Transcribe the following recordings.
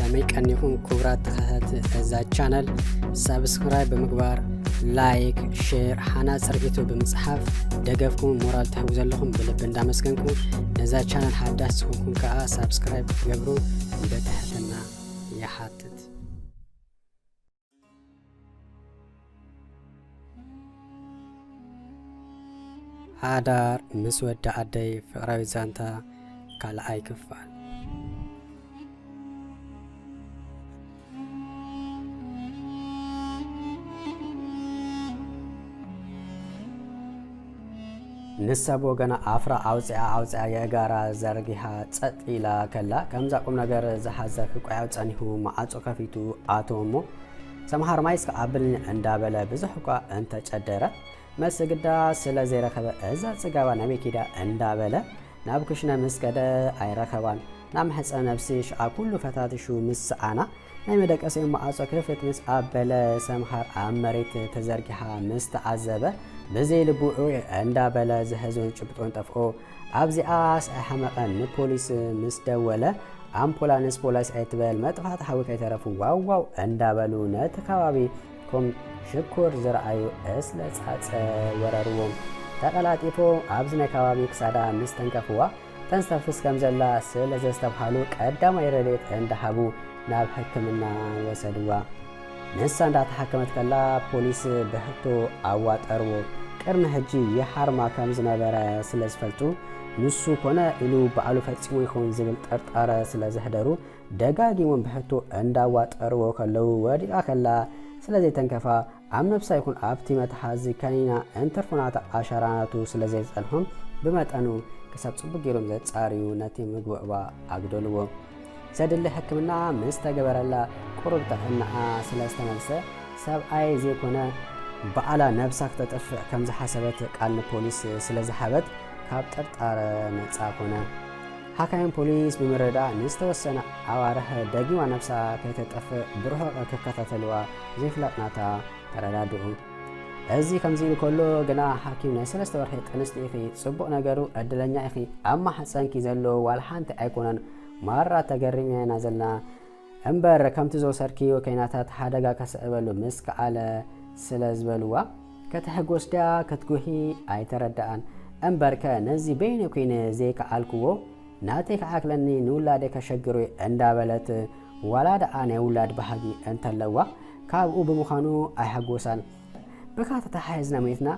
ከመይ ቀኒኹም ክቡራት ተኸታተልቲ እዛ ቻናል ሳብስክራይብ ብምግባር ላይክ ሼር ሓናፅ ርኢቶ ብምጽሓፍ ደገፍኩም ሞራል ትህቡ ዘለኹም ብልቢ እንዳመስገንኩ ነዛ ቻናል ሓዳስ ዝኾንኩም ከዓ ሳብስክራይብ ገብሩ በትሕትና ይሓትት። ሓዳር ምስ ወዲ ዓደይ ፍቕራዊ ዛንታ ካልኣይ ክፋል። ንሰብ ወገና ኣፍራ ኣውፅያ የጋራ ዘርጊሓ ጸጥ ኢላ ከላ ከምዛ ቁም ነገር ዝሓዘ ክቆያው ጸኒሑ ማዓጾ ከፊቱ ኣቶ እሞ ሰምሃር ማይስካ ኣብልኒ እንዳበለ ብዙሕ እኳ እንተጨደረ መስግዳ ስለ ዘይረኸበ እዛ ጽጋባ ናበይ ኪዳ እንዳበለ ናብ ክሽነ ምስ ከደ ኣይረኸባን ናብ ሕፀ ነፍሲ ሽዓ ኩሉ ፈታትሹ ምስ ሰኣና ናይ መደቀሰዩ ማዓጾ ክፍት ምስ ኣበለ ሰምሃር ኣብ መሬት ተዘርጊሓ ምስ ተዓዘበ ብዘይ ልቡዑ እንዳበለ ዝሕዙን ጭብጦን ጠፍኦ ኣብዚኣ ሓመቐ ንፖሊስ ምስ ደወለ ኣምፑላንስ ፖሊስ ኣይትበል መጥፋት ሓዊ ከይተረፉ ዋው እንዳበሉ ነቲ ከባቢ ከም ሽኩር ዝረኣዩ እስለ ጻጸ ወረርዎም ተቐላጢፎ ኣብዚ ናይ ከባቢ ክሳዳ ምስ ተንከፍዋ ተንስተፍስ ከም ዘላ ስለ ዘስተብሃሉ ቀዳማይ ረድኤት እንዳሃቡ ናብ ሕክምና ወሰድዋ። ንሳ እንዳተሓከመት ከላ ፖሊስ ብሕቶ ኣዋጠርዎ። ቅድሚ ሕጂ የሓርማ ከም ዝነበረ ስለ ዝፈልጡ ንሱ ኮነ ኢሉ በዓሉ ፈጺሙ ይኹን ዝብል ጠርጣረ ስለ ዘሕደሩ ደጋጊሞም ብሕቶ እንዳዋጠርዎ ከለዉ ወዲቓ ከላ ስለ ዘይተንከፋ ኣብ ነብሳ ይኹን ኣብቲ መትሓዚ ከኒና እንተርፉናታ ኣሻራናቱ ስለ ዘይጸንሖም ብመጠኑ ክሳብ ጽቡቕ ገይሮም ዘጻርዩ ነቲ ምግብዕባ ኣግደልዎ። ዘድሊ ሕክምና ምስ ተገበረላ ቁሩብ ጥዕናኣ ስለ ዝተመልሰ ሰብኣይ ዘይኮነ በዓላ ነብሳ ክተጠፍዕ ከም ዝሓሰበት ቃል ንፖሊስ ስለ ዝሓበት ካብ ጥርጣረ ነጻ ኮነ። ሓካይም ፖሊስ ብምርዳእ ንዝተወሰነ ኣዋርሕ ደጊማ ነብሳ ከይተጠፍዕ ብርሑቕ ክከታተልዋ ዘይፍላጥናታ ተረዳድኡ። እዚ ከምዚ ኢሉ ከሎ ግና ሓኪም ናይ 3 ወርሒ ጥንስቲ ኢኺ ጽቡቕ ነገሩ ዕድለኛ ኢኺ ኣብ ማሕፀንኪ ዘሎ ዋልሓንቲ ኣይኮነን ማራ ተገሪምና ኢና ዘለና እምበር ከምቲ ዘወሰድክዮ ከይናታት ሓደጋ ከስዕበሉ ምስ ከኣለ ስለ ዝበልዋ ከተሕጎስ ድያ ክትጉሂ ኣይተረዳኣን እምበርከ ነዚ በይነ ኮይነ ዘይከኣልክዎ ናተይ ከዓክለኒ ንውላደይ ከሸግሩ እንዳበለት ዋላ ደኣ ናይ ውላድ ባህጊ እንተለዋ ካብኡ ብምዃኑ ኣይሓጎሳን። ብካታ ተሓይዝና ሜትና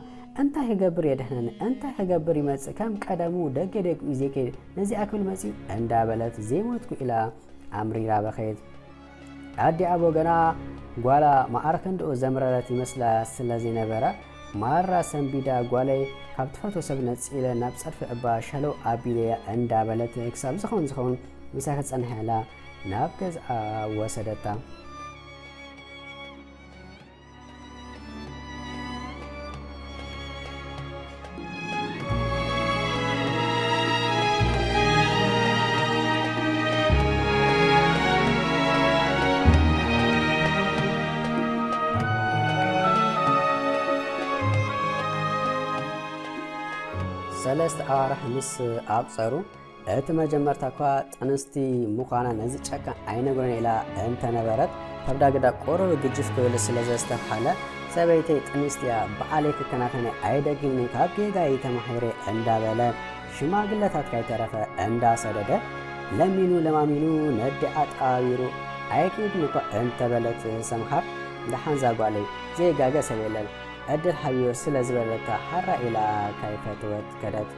እንታይ ክገብር የድሕነኒ እንታይ ክገብር ይመጽእ ከም ቀደሙ ደገደግ ዘይከይድ ነዚ ኣክብል መጺኡ እንዳበለት ዘይሞትኩ ኢላ ኣምሪራ በኸየት። ኣዲ ኣብ ወገና ጓላ ማዕረ ክንድኡ ዘምረረት ይመስላ ስለ ዘይነበረ ማራ ሰንቢዳ ጓለይ ካብ ትፈቶ ሰብ ነጺለ ናብ ጸድፊ ዕባ ሸለው ኣቢለያ እንዳበለት ክሳብ ዝኸውን ምሳ ክጸንሕ ኢላ ናብ ገዝኣ ወሰደታ። ሰለስተ ኣዋርሕ ምስ ኣቁፀሩ እቲ መጀመርታ እኳ ጥንስቲ ምዃና ነዚ ጨካን ኣይነግሮን ኢላ እንተነበረት ከብዳግዳ ቆረብ ግጅፍ ክብል ስለ ዘስተብሓለ ሰበይተይ ጥንስትያ በዓለይ ክከናኸነ ኣይደግምኒ ካብ ጌጋይ ተማሒረ እንዳበለ ሽማግለታት ካይተረፈ እንዳሰደደ ለሚኑ ለማሚኑ ነዲ ኣጣቢሩ ኣይክድን እኳ እንተበለት ሰምሃር ደሓንዛ ጓለይ ዘይጋገ ሰብ የለን ዕድል ሓብዮ ስለ ዝበለታ ሓራ ኢላ ካይፈትወት ከደት።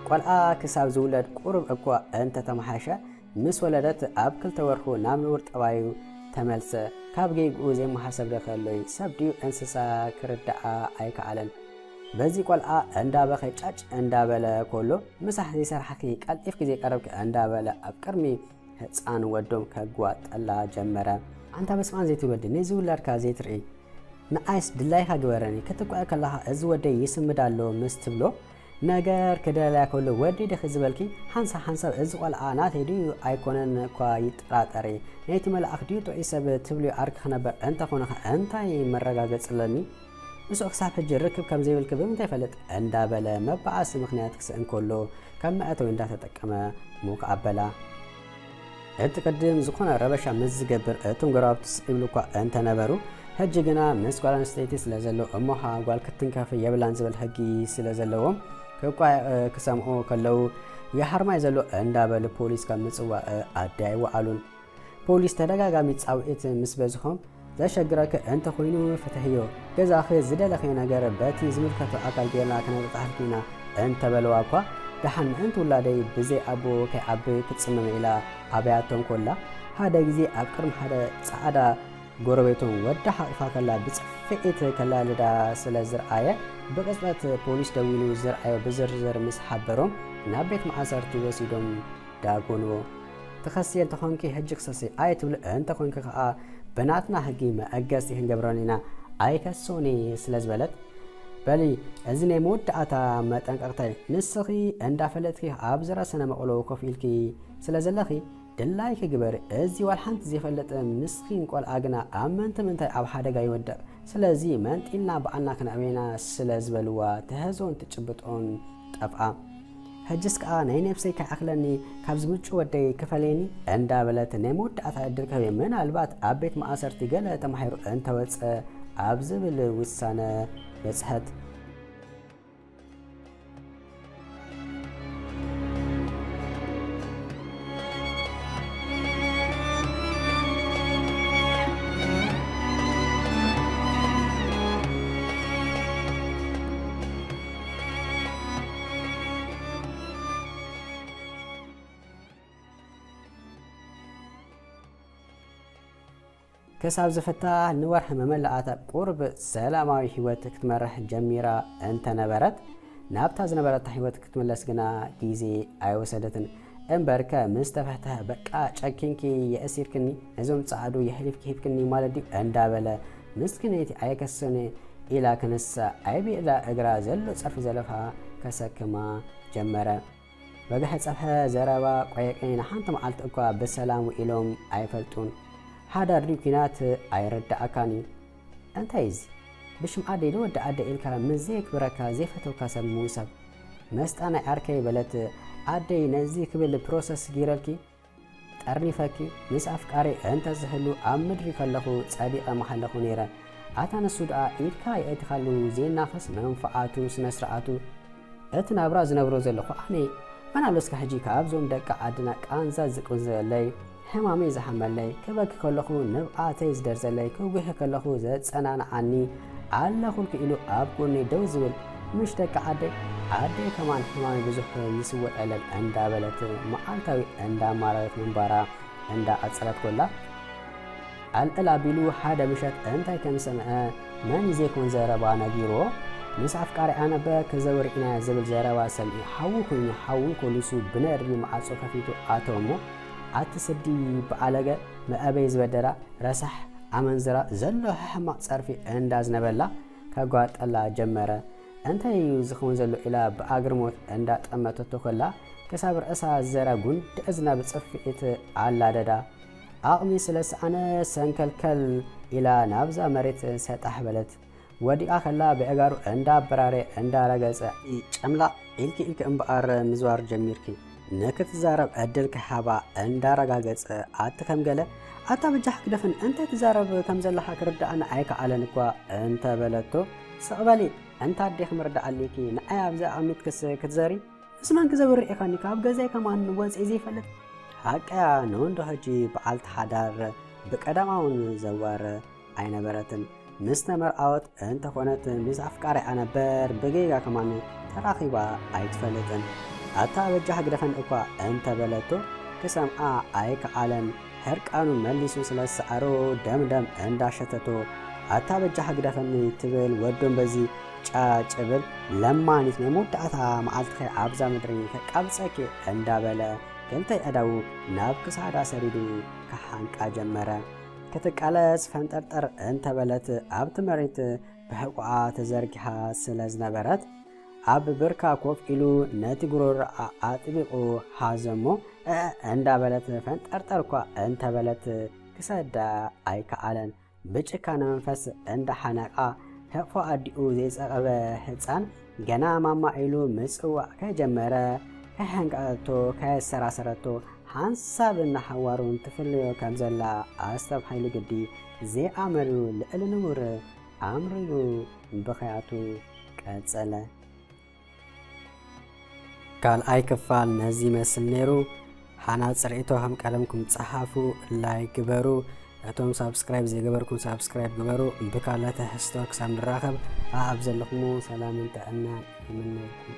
ቆልዓ ክሳብ ዝውለድ ቁሩብ እኳ እንተተመሓሸ ምስ ወለደት ኣብ 2 ወርሑ ናብ ንቡር ጠባዩ ተመልሰ ካብ ጌግኡ ዘይመሓሰብ ደኸለይ ሰብ ድዩ እንስሳ ክርዳኣ ኣይከኣለን። በዚ ቆልዓ እንዳበኸ ጫጭ እንዳበለ ኮሎ ምሳሕ ዘይሰርሐኺ ቀልጢፍኪ ዘይቀረብኪ እንዳበለ ኣብ ቅድሚ ህፃን ወዶም ከጓጠላ ጀመረ። አንታ በስማን ዘይትወድ ነዚ ውላድካ ዘይትርኢ ንኣይስ ድላይካ ግበረኒ ክትቋዕ ከላኻ እዚ ወደይ ይስምድ ኣሎ ምስ ትብሎ ነገር ክደልያ ከሎ ወዲ ድኺ ዝበልኪ ሓንሳብ እዚ ቆልዓ ናተይ ድዩ ኣይኮነን እኳ ይጥራጠሪ ናይቲ መልኣኽ ድዩ ጥዑይ ሰብ ትብልዩ ዓርኪ ክነበር እንተኾነኸ እንታይ መረጋገጽለኒ ንሱ ክሳብ ሕጂ ርክብ ከም ዘይብልክ ብምንታይ ይፈልጥ እንዳበለ መባዓሲ ምክንያት ክስእን ከሎ ከም መእተዊ እንዳተጠቀመ ሙክ ኣበላ እትቀድም ዝኾነ ረበሻ ምስ ዝገብር እቶም ገራብቲ ስኢብሉ እኳ እንተነበሩ ሕጂ ግና ምስ ጓል ኣንስተይቲ ስለ ዘሎ እሞሃ ጓል ክትንከፍ የብላን ዝብል ሕጊ ስለ ዘለዎም ክሰምዑ ከለው የሃርማይ ዘሎ እንዳበሉ ፖሊስ ካብ ምጽዋዕ ኣዳይዋ ኣሉን። ፖሊስ ተደጋጋሚ ጻውዒት ምስ በዝሖም ዘሸግረክ እንተ ኮይኑ ፍትሕዮ ገዛኺ ዝደለኸዮ ነገር በቲ ዝምልከቶ ኣካል ጌርና ክነብጣሕልኪና እንተበለዋ እኳ ድሓን ምእንቲ ውላደይ ብዘይ ኣቦ ከይዓቢ ክትጽምመ ኢላ ኣበያቶም ኮላ ሓደ ግዜ ኣብ ቅድሚ ሓደ ጻዕዳ ጎረቤቶም ወዳ ሓቂፋ ከላ ብጽፍዒት ከላልዳ ስለ ዝረኣየ ብቅጽበት ፖሊስ ደዊሉ ዝረኣዮ ብዝርዝር ምስ ሓበሮም ናብ ቤት ማእሰርቲ ወሲዶም ዳጎንዎ። ትኸስየ እንተኾንኪ ሕጂ ክሰሲ ኣይትብል እንተ ኮንኪ ከዓ ብናትና ሕጊ መአገስቲ ክንገብረኒና ኣይከሶኒ ስለ ዝበለት በሊ እዚ ናይ መወዳእታ መጠንቀቕታይ ንስኺ እንዳፈለጥኪ ኣብ ዝረሰነ መቕሎ ኮፍ ኢልኪ ስለ ዘለኺ ድላይ ክግበር እዚ ዋል ሓንቲ ዘይፈለጥ ምስኪን ቆልዓ ግና ኣብ ምንታይ ኣብ ሓደጋ ይወድቕ ስለዚ መንጢልና በዓልና ክነዕበና ስለ ዝበልዋ ትህዞን ትጭብጦን ጠፍኣ ሕጅስ ከዓ ናይ ነፍሰይ ከዓክለኒ ካብ ዝምጩ ወደይ ክፈለኒ እንዳበለት ናይ መወዳእታ ዕድል ከበ ምናልባት ኣብ ቤት ማእሰርቲ ገለ ተማሂሩ እንተወፀ ኣብ ዝብል ውሳነ በጽሐት። كساب زفتاه نورح مملأت قرب سلاماوي هيوت كتمرح جميرة انت نبرت نابتاز نبرت هيوت كتملس جنا جيزي ايوسدتن امبركا مستفتها بقى شاكينكي يأسير كني ازوم تصعدو يحلف كيف كني مالدي اندابلا مسكنيتي ايكسوني الى كنسا ايبي الى اقرا زلو صرف زلفها كسكما جمرة بقى صفها زرابا قيقين حانت معلت اكوا بسلام وإلهم ايفلتون هذا الركنات أيرد أكاني أنت إيز بشم عادي لو دا عادي إلكا مزيك بركة زيفتو كاسب موسب مست أنا أركي بلت عادي نزيك بالبروسس جيرالكي تعرفكي مس أفكاري أنت زهلو أمدري كلهو صديق محلهو نيرا أتانا السوداء إلكا يتخلو زين نفس منفعاتو سنسرعاتو أتنا أبراز نبروز اللخو أحني أنا لسك حجيك أبزوم دكا عدنا كانزا زكوز اللي حمامي زحمل لي كبك كلخو نبعاتي زدرز لي كوبه كلخو زد سنان عني على خلق إلو أبقوني دوزول مش دك عادي كمان حمامي بزح يسوى ألم أندا بلت معالتاوي أندا مارت منبارا أندا أتصلت كلها الألا بيلو حدا مشت أنتا كم سمع من زيكون زربا نجيرو مسعف كاري أنا باك زورقنا زبل زربا سمعي حوكو لسو بنري معالسو كفيتو آتومو أتسدي بعلاقة ما أبيز بدرا رسح أمنزرا زلو حما صرفي أنداز نبلا كقوات الله جمرة أنت يوزخون زلو إلى بأقرموت أندات أما تتوخلا كسابر أسا زرا قند أزنا بتصفئت على دادا أغمي سلس أنا سنكالكال إلى نابزا مريت سيطح بلت ودي آخلا بأقارو أندا براري أندا رقص جملا إلك أمبار مزوار جميركي نكت زارب أدلك حبا أندا رقاقص آتكم قال أتا بجح كدفن أنت تزارب كم زلحا كرد أنا عيك على نكوا أنت بلتو سأبالي أنت عديخ مرد عليكي نعي أبزا عميت كتزاري اسمان كزاور إيخاني كاب غزاي كمان نواز إزي فلت حقا نوندو هجي بعالت حدار بقدامون زوار عين براتن مستمر أوت أنت خونت مزعف كاري أنا بر بقيقا كمان تراخيبا عيد فلتن أتا بجح قدفن إقوا أنت بلتو كسامعا عيك عالن هرقانو مليسو سلسعرو دم أندا شتتو أتا بجح قدفن تبل ودن بزي ጫጭብል ለማኒት ነሞዳታ ማዓልትኸ ኣብዛ ምድሪ ከቃብፀኪ እንዳበለ ገልተይ ኣዳው ናብ ክሳዳ ሰሪዱ ከሓንቃ ጀመረ ከተቃለስ ፈንጠርጠር እንተበለት ኣብቲ መሬት ብሕቁዓ ተዘርጊሓ ስለ ዝነበረት ኣብ ብርካ ኮፍ ኢሉ ነቲ ጉሮሮ ኣጥቢቑ ሓዘሞ እንዳበለት ፈንጠርጠር እኳ እንተበለት ክሰዳ ኣይከኣለን ብጭካነ መንፈስ እንዳሓነቃ هفو أديو زي سقبة هتسان جنا ماما إلو مسوا كجمرة كهنقاتو كسراسرتو ሓንሳብ እናሓዋሩን ትፍልዮ ከም ዘላ ኣስተብ ሓይሉ ግዲ ዘይኣመሉ ልዕሊ ንቡር ኣምርዩ ብኸያቱ ቀጸለ። ካልኣይ ክፋል ነዚ መስል ነይሩ። ሓናት ጽርኢቶ ከም ቀለምኩም ጸሓፉ፣ ላይ ግበሩ። እቶም ሳብስክራይብ ዘይገበርኩም ሳብስክራይብ ግበሩ። ብካልኦት ሕዝቶ ክሳብ ንራኸብ ኣብ ዘለኹም ሰላምን ጥዕናን ይምነየኩም።